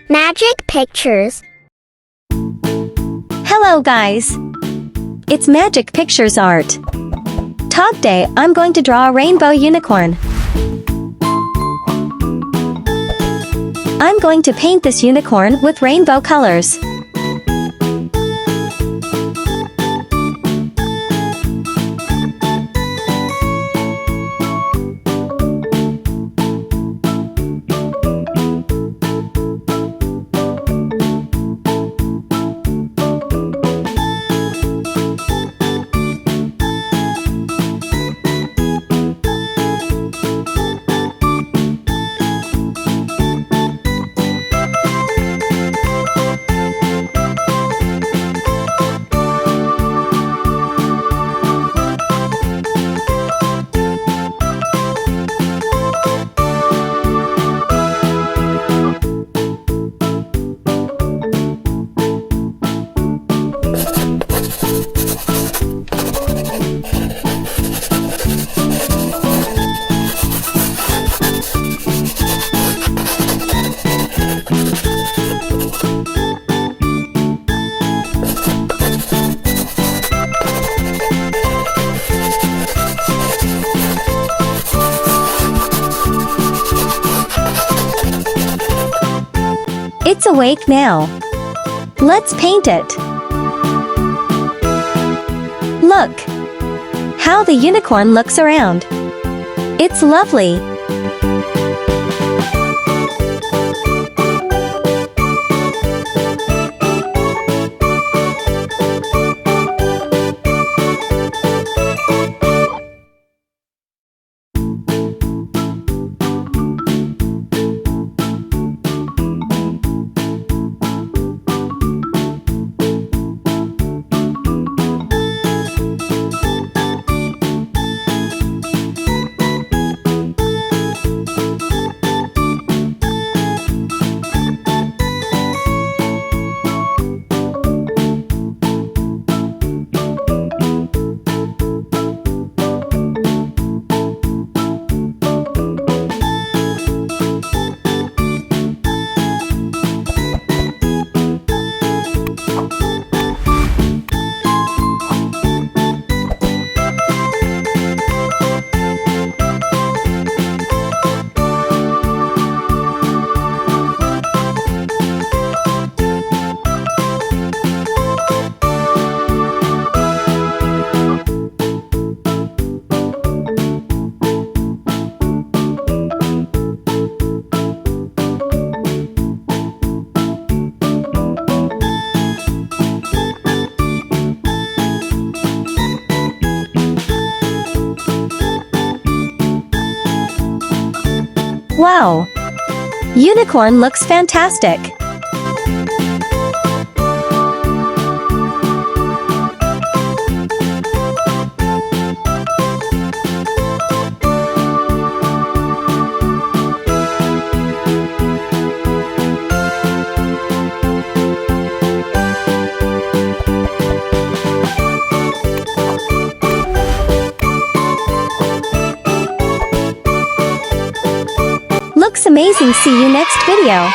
Magic Pictures. Hello guys! It's Magic Pictures art. Today I'm going to draw a rainbow unicorn. I'm going to paint this unicorn with rainbow colors. It's awake now. Let's paint it. Look how the unicorn looks around. It's lovely. Wow! Unicorn looks fantastic! Looks amazing. See you next video.